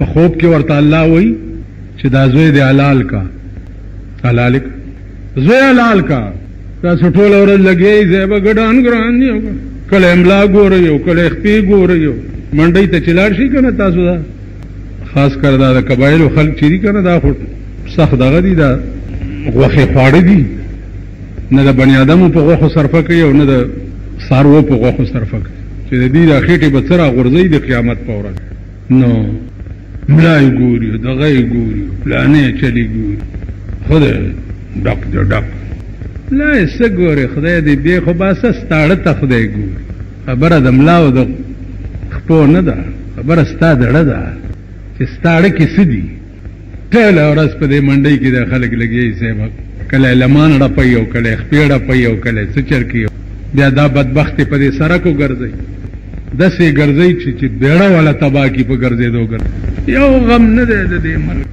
په خوب کې ورته الله وایي چې دا زوی دې حلال کا حلال کا زوی حلال کا دا ټول ورځ لګي زیبه ګډان ګران دی کله املا ګوري او کله خپې ګوري منډي ته چلاړ شي کنه تاسو دا خاص کر دا قبایل خلک چيري کنه دا سخت دغه دي دا غوخه خواړه دي نه د بنی آدمو په غوخه صرفه کوي او نه د سارو په غوخه صرفه کوي چې د دې راخېټه به سره غورځي د قیامت په ورځ نو ملای ګوري دغه ګوري پلانې چلی ګوري خدای ډک ډک لا یې ګوري خدای دې خو باسه ستاړه ته خدای ګوري خبره د ملا او د خپو نه ده خبره ستا دړه ده چې ستاړه کې سدي ټول ورځ په دې منډۍ کې د خلک لګي سیبه کله لمان ډپي او کله خپې ډپي او کله سچر کې بیا دا بدبخت په دې سرکو ګرځي دسې ګرځي چې بیړه والا تبا کی په ګرځېدو ګرځي یو غم نه دی د دې مرګ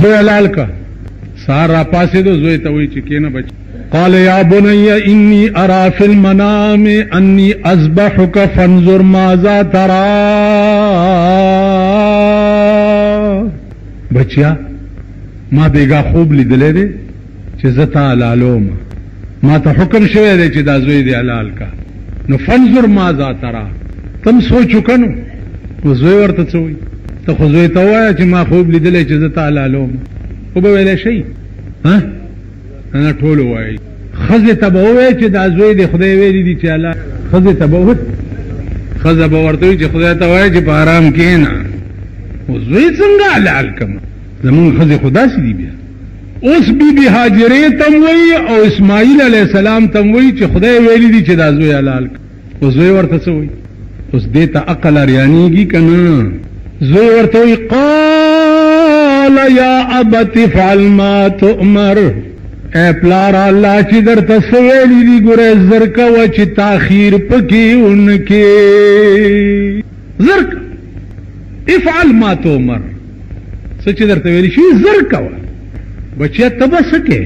زوی حلال کا سار را پاسې دو زوی ته وایي چې کینه بچ قال یا بني اني ارى في المنام اني اذبحك فانظر ماذا ترى بچیا ما بیگا خوب لیدلې دي چې زتا حلالوم ما ته حکم شوی دی چې دا زوی دی حلال کا نو فانظر ماذا ترى تم سوچو کنو و زوی ورته څه وایي ته خو زوی ته وایه چې ما خوب لیدلی چې زه تا حلالوم خو به ویلی شي نه ټول وایي ښځې ته به ووایي چې دا زوی دی خدای ویلي دي چې حلال ښځې ته به ښځه به ورته وایي چې خدای ته وایي چې په آرام کښېنه خو زوی څنګه حلال کړم زمونږ ښځې خو داسې دي بیا اوس بیبي هاجرې ته م وایي او اسماعیل علیه السلام ته م وایي چې خدای ویلي دي چې دا زوی حلال کړ خو زوی ورته څه وایي اوس دې ته عقل اریانېږي که نه زوی ورته وایي قال یا ابت افعل ما تؤمر اے پلاره الله چې درته څه ویلي دي ګوره زر کوه چې تاخیر پکې ونکې زر افعل ما تؤمر څه چې درته ویلي شي زر کوه بچیا ته به څه کې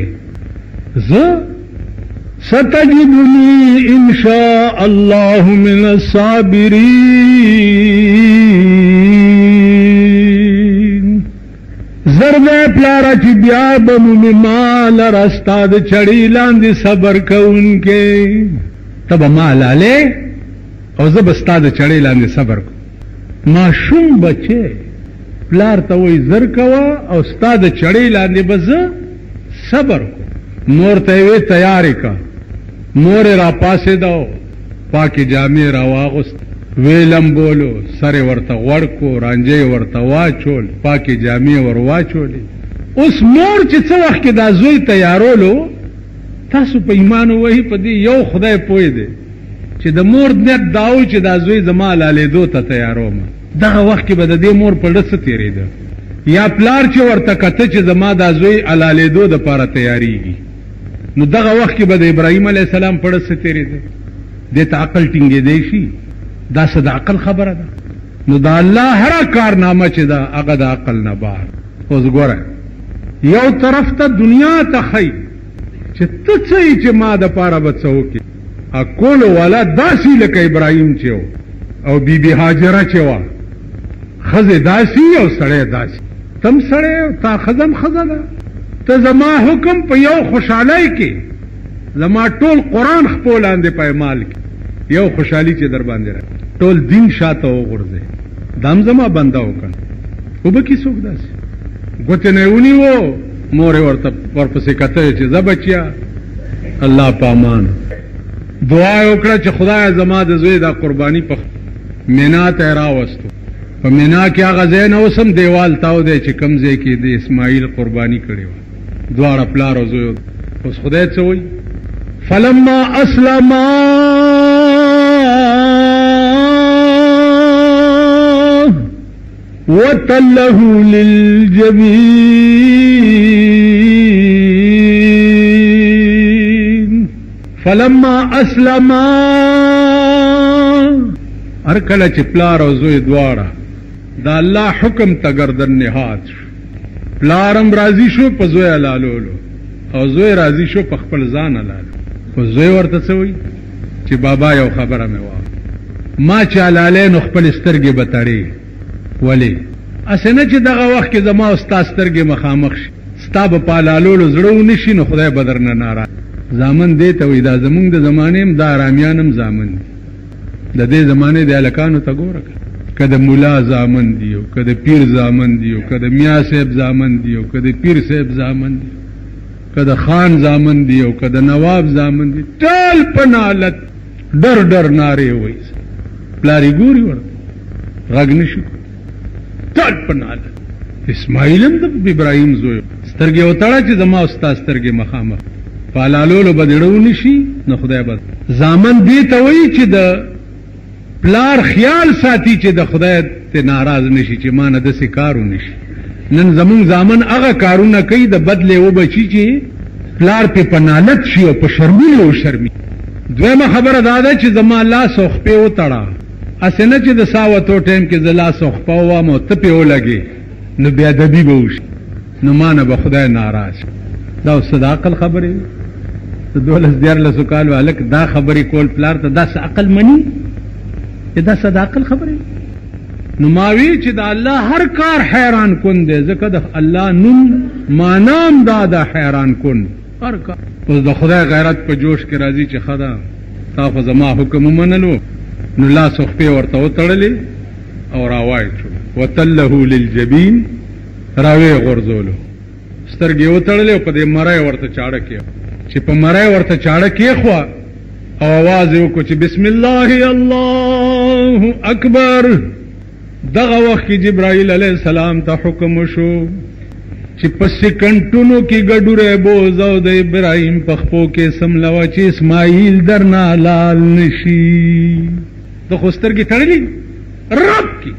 زه ستجدني ان شاء الله من الصابرين زرده پلارا چی بیا بمومی مال رستا ده چڑی لاندی صبر کونکے تب مال آلے او زبستا ده چڑی لاندی صبر کون ما شم بچے پلار تاوی زر کوا او ستا ده چڑی لاندی بز صبر کون مور تاوی تیاری کا مور را پاسے داو پاکی جامع را واغست ویلم بولو سر ورته غوړ کو رانجې ورته واچول پاکي جامې ور واچولې اوس مور چې څه وخت کې دا زوی تیارولو تاسو په ایمان وایي په دې یو خدای پوه دی چې د مور نیت داو چې دا زوی زما حلالېدو ته تیاروم دغه وخت کې به د دې مور په ډڅ تېرېده یا پلار چې ورته کته چې زما دا زوی حلالېدو دپاره تیاریږي نو دغه وخت کې به د ابراهیم علیه السلام په ډڅ تېرېده دې ته عقل ټینګېدی شي دا څه د عقل خبره ده نو دا الله هر کارنامه چې دا هغه د عقل نه بار اوس ګوره یو طرف ته دنیا ته ښایي چې ته څه یې چې ما دپاره به څه وکړې کولو والا داسې لکه ابراهیم چې و او بیبي هاجره چې وه ښځې داسې او سړی داسې تم سړی تا ښځم ښځه ده ته زما حکم په یو خوشحالۍ کې زما ټول قرآن خپو لاندې پایمال کې یو خوشحالي چې در باندې راځي ټول دین شاته وغورځئ دام زما بنده وکړ وبه کې څوک داسې ګوتې نه یې ونیو مور یې ورته ورپسې کته چې زه بچیا الله په امان دعا یې وکړه چې خدایه زما د زوی دا قرباني په مینا ته یې راوستو په مینا کې هغه ځای نه اوس هم دیوال تاو دی چې کوم ځای کې د اسماعیل قرباني کړې وه دواړه پلار او زوی اوس خدای څه وایي فلما اسلما وتله للجبين فلما اسلما هر کله چې پلار او زوی دواړه دا الله حکم ته گردن نهاد شو پلارم راضي شو په زوی حلالولو او زوی راضي شو په خپل ځان حلالو خو زوی ورته څه وایي چې بابا یو خبره مې وه ما چې حلالې نو خپل سترګې به تړې ولې اسنه چې دغه وخت کې زما او ستا سترګې مخامخ شي ستا به پالالولو زړه ونشي نو خدای به درنه ناراض زامن دی ته وایي دا زمونږ د زمانې هم دا ارامیان هم زامن دي د دې زمانې د هلکانو ته ګوره که د ملا زامن دي او که د پیر زامن دي او که د میا صاحب زامن دي او که د پیر صاحب زامن دي که د خان زامن دي او که د نواب زامن دي ټول په نالت ډر ډر نارې وایي پلار یې ګوري ورته غږ نشي ټول په نالت اسماعیل هم د ابراهیم زوی سترګې وتړه چې زما او ستا سترګې مخامخ پالالولو به دې ړو نشي نو خدای به زامن دې ته وایي چې د پلار خیال ساتي چې د خدای ته ناراض نشي چې ما نه داسې کار ونشي نن زمونږ زامن هغه کارونه کوي د بدلې وبچي چې پلار پې په نالت شي او په شرمولې وشرمي دویمه خبره دا ده چې زما لاس او خپې وتړه هسې نه چې د سا وتو ټایم کې زه لاس او خپه ووم او ته پې ولګې نو بېادبي به وشي نو ما نه به خدای ناراض شي دا اوس د عقل خبرې د 12-14 کالو هلک دا خبرې کول پلار ته داسې عقل مني چې دا څه د عقل خبرې نو ما وی چې د الله هر کار حیران کن دی ځکه د الله نوم مانام دا د حیران کن هر کار اوس د خدای غیرت په جوش کې راځي چې ښه ده تا خو زما حکم ومنلو نو لاس او خپې ورته وتړلې او راوایې شو وتله للجبین راویې غورځولو سترګې وتړلې او په دې مری ورته چاړه کېښوه چې په مری ورته چاړه کېښوه او आवाज یې وکړو چې بسم الله الله اکبر دغه وخت کې جبرائیل علیه السلام ته حکم وشو چې په سکندونو کې ګډوره بوز او د ابراهیم په خپو کې سملوه چې اسماعیل درنه لال نشي د خو سترګې تړلې رب کې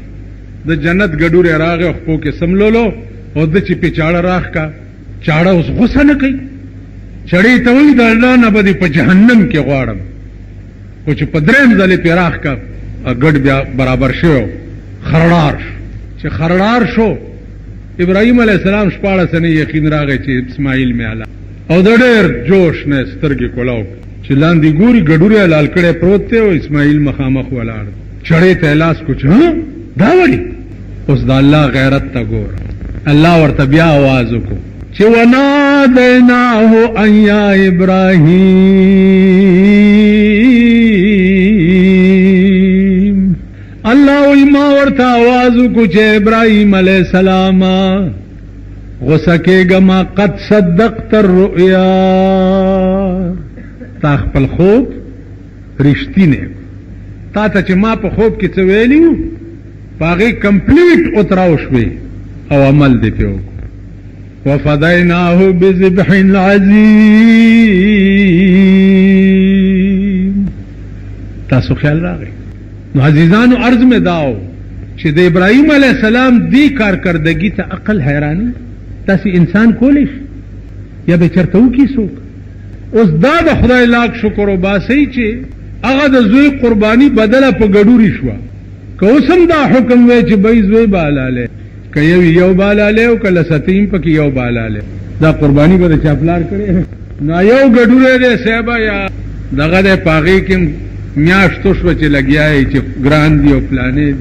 د جنت ګډوره راغې او خپو کې سملولو او د چې پې چاړه راښ کا چاړه اوس غوسه نه کوي چړې ته وایي د الله نه به دې په جهنم کې غواړم خو چې په درېیم ځلې پې راښ کا ګډ بیا برابر شوی خرړار شو چې خرړار شو ابراهیم علیه السلام 14 سنې یقین راغی چې اسماعیل مې حلال او د ډېر جوش نه سترګې کولاو چې لاندې ګوري ګډوری حلال کړی پروت دی او اسماعیل مخامخ ولاړ چړې ته لاس کو چې دا ولې اوس د الله غیرت ته ګوره الله ورته بیا आवाज وکړو چې ونادیناه ان یا ابراهیم الله وی ما ورته आवाज وکړو چې ابراهیم علیه السلام غوسه کېږه ما قد صدقت الرؤیا تا خپل خوب رښتینی تا ته چې ما په خوب کې څه ویلي وو په هغې کمپلیټ اتراو شوې او عمل دې پې وکړو وفدیناه بذبح عظیم تاسو خیال راغی نو عزیزانو عرض میں داو چې د ابراهیم علیه السلام دی کارکردګي ته عقل حیرانی تاسې انسان کولی شي یا به چېرته وکړي څوک اوس دا د خدای لاک شکر وباسئ چې هغه د زوی قرباني بدله په ګډوري شوه که اوس هم دا حکم وی چې بی زوی به حلالی که یو به حلالی او که لستیم پکې یو به حلالی دا قرباني به د چا پلار کړې نو یو ګډوری دی صاحبه یا دغه دی په هغې کې میاشتو شوه چې لګیا یې چې ګران دي او پلانې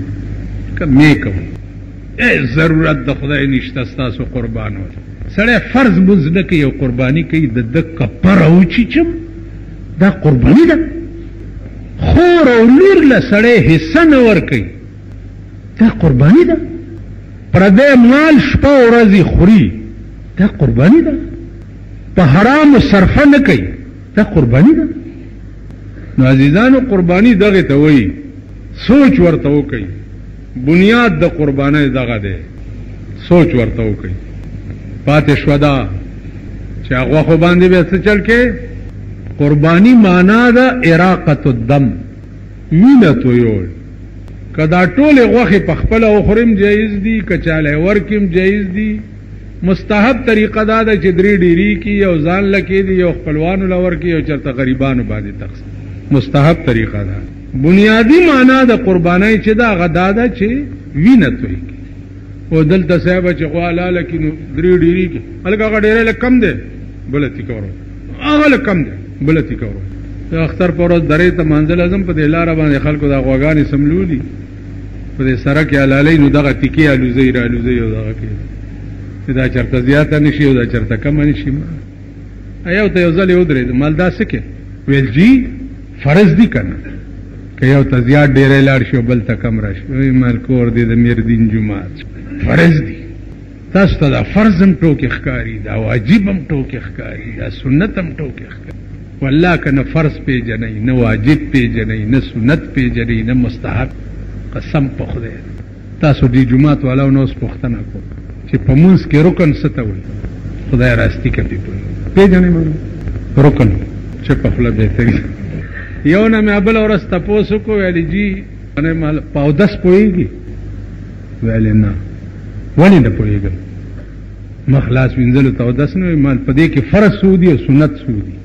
مې کوم ضرورت د خدای نشته ستاسو قربانول سړی فرض مونځ نه کوي او قرباني کوي د ده کپره وچیچم دا قرباني ده خور او لور له سړی حصه نه ورکوي دا قرباني ده پردی مال شپه ورځې خوري دا قرباني ده په حرامو صرفه نه کوي دا قرباني ده نو عزیزانو قربانی دغه ته وایي سوچ ورته وکړئ بنیاد د قربانۍ دغه دی سوچ ورته وکړئ پاتې شوه دا چې هغه خو باندې بیا څه چل کې قربانی معنا ده اراقة الدم وینه تویول که دا ټولې غوښې په خپله وخورم جایز دي که چاله ورکم جایز دي مستحب طریقه دا ده چې درې ډیري کي یو ځان له کېدي یو خپلوانو له ورکي یو چېرته غریبانو باندې تقسیم مستحب طریقه ده بنیادی معنا د قربانۍ چې دا هغه دا ده چې وینه توی کړي او دلته صاحبه چې غوا حلاله کړي نو درې ډیري کړي هلکه هغه ډېری لږ کم دی بله تیکه ورو هغه لږ کم دی بله تیکه ورو د اختر په ورځ درې ته منزل اعظم په دې لاره باندې خلکو دا غواګانې سملولي په دې سره کې علالۍ نو دغه تیکې الوزي را الوزي او دغه کې دا چرته زیاته نشي او دا چرته کم نشي یو ته یو ځل یو درې مال دا څه کې ویل جی فرض دي کنه که یو ته زیات ډېرې لاړ شي او بل ته کم راشي وایي مال کور دی د میر دین جومات فرض دي تاسو ته دا فرض هم ټوکې ښکاري دا واجب هم ټوکې ښکاري دا سنت هم ټوکې ښکاري والله که نه فرض پیژنئ نه واجب پیژنئ نه سنت پیژنئ نه مستحب قسم په خدای تاسو دې جومات والاو نه اوس پوښتنه کوم چې په مونځ کې رکن څه ته وایي خدای راستي کوي پیژنئ رکن چې په خوله بهتري یو نه مې بله ورځ تپوس وکړو ویلې جي مال په اودس پوهېږي ویلې نه ولې نه پوهېږم مخ لاس وینځلو ته اودس نه وي مال په دې کې فرض څه دي او سنت څه دي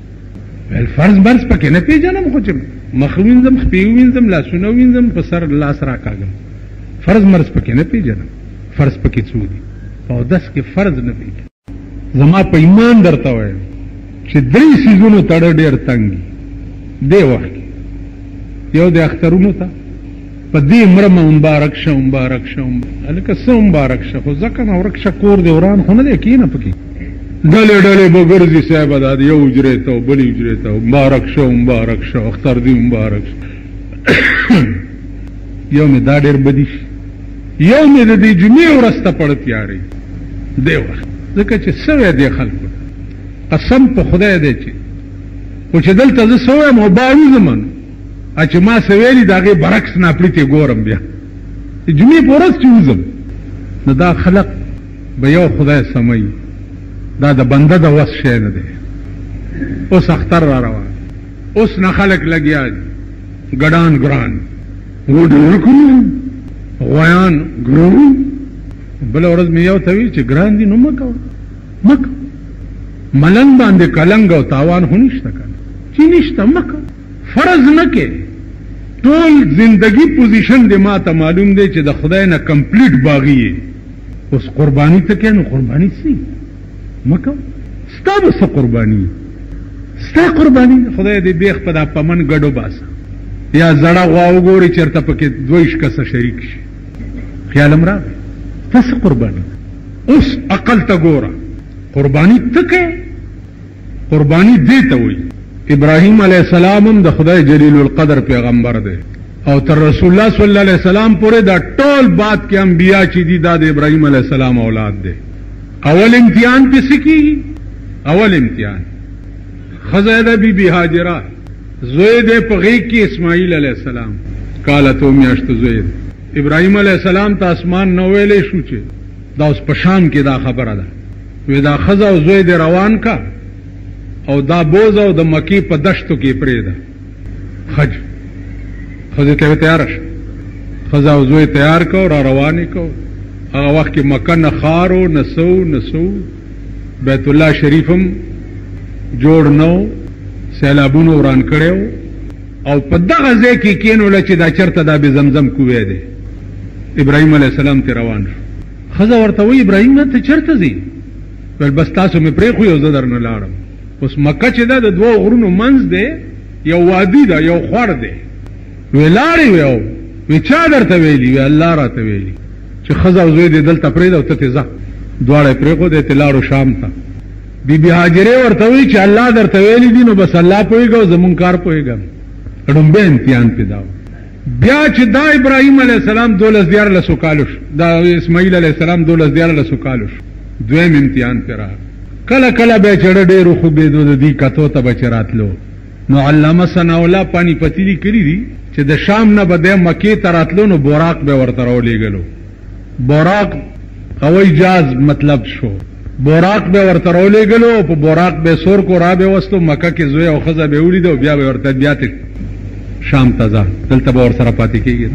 ویل فرض برض پکې نه پېژنم خو چې مخ وینځم خپې وینځم لاسونه وینځم په سر لاس راکاږم فرض مرض پکې نه پېژنم فرض پکې څه دي په اودس کې فرض نه پېژنم زما په ایمان درته وایم چې 3 سیزونو تړه ډېر تنګ دي دې وخت یو د اخترونو ته په دې مرمه مبارک شه مبارک شه هلکه څه مبارک شه خو ځکه نه ورک شه کور دې وران خو نه دی کښېنه پکې ډلې ډلې به ګرځي صاحبه دا د یو حجرې ته او بلې حجرې ته مبارک شه مبارک شه اختر دې مبارک شه یو مې دا ډېر بدي شي یو مې د دې جمعې ورځ ته پړه تیارې دې وخت ځکه چې څه وی دې خلکو قسم په خدای دی چې خو چې دلته زه څه وایم او باروزم چې ما څه ویلي د هغې برعکس ناپلیتې ګورم بیا د جمعې په ورځ چې وځم نو دا خلق به یو خدای سموي دا د بنده د وس شی نه دی اوس اختر را روان اوس نه خلک لګیا دي ګډان ګران غویان ګران بله ورځ مې یو ته وي چې ګران دي نو مه کوه مه کوه ملنګ باندې کلنګ او تاوان خو نشته که چې نشته مه کوه فرض نه کې ټول زندگی پوزیشن دې ما ته معلوم دی چې د خدای نه کمپلیټ باغي یې اوس قرباني ته کې نو قرباني څه مه کوه ستا به څه قرباني ستا قرباني خدای دې بیخ په دا پمن ګډو باسه یا زړه غوا وګوري چېرته پکې 2 کسه شریک شي خیال هم راغی ته څه قرباني اوس عقل ته ګوره قرباني ته کې قرباني دې ته وایي ابراهیم علیہ السلام هم د خدای جلیل القدر پیغمبر دی او تر رسول الله صلی الله علیه وسلم پورې دا ټول بات کې انبیا چې دي دا د ابراهیم علیہ السلام اولاد دی اول امتحان پې څه کېږي اول امتحان ښځه ده بی بی هاجره زوی دی په غېږ کې اسماعیل علیہ السلام کاله تو میاشتو زوی دی ابراهیم علیہ السلام ته اسمان نه ویلی شو چې دا اوس په شام کې دا خبره ده وی دا ښځه او زوی دی روان کا او دا بوز او د مکی په دشتو کې پرېږده خج ښځې ته تیاره شه ښځه او زوی تیار کو را روانې کو هغه وخت کې مکه نه ښار و نه څه بیت الله شریف هم جوړ نه و سیلابونو وران کړی و او په دغه ځای کې کېنوله چې دا چېرته دا بې زمزم کوی دی ابراهیم علیه السلام ته روان شو ښځه ورته وایي ابراهیم نه ته چېرته ځې ویل بس تاسو مې پرېښو یو زه درنه لاړم اوس مکه چې دا د 2 غرونو منځ دی یو وادي ده یو خوړ دی وی لاړې وی چا درته ویلي وی الله راته ویلي چې ښځه او زوی دې دلته پرېږده او ته تې ځه دواړه یې پرېښودې تې لاړو شام ته بی بی هاجرې ورته وایي چې الله درته ویلي دي نو بس الله پوهېږه او زمونږ کار پوهېږم ړومبی امتحان پې دا بیا چې دا ابراهیم علیه السلام 12 کالو شو دا اسماعیل علیه السلام 12 کالو شو دویم امتحان پې راغی کله کله به چړه ډېرو خوبېدو د دې کتو ته به چې راتلو نو علامه ثناءالله پانی پتی لیکلي دي چې د شام نه به دی مکې ته راتلو نو براق به ورته راولېږلو براق هوایي جهاز مطلب شو براق به ورته راولېږلو او په براق به سور کو را به وستو مکه کې زوی او ښځه به ولیده او بیا به ورته بیا شام ته ځه دلته به ورسره پاتې کېږي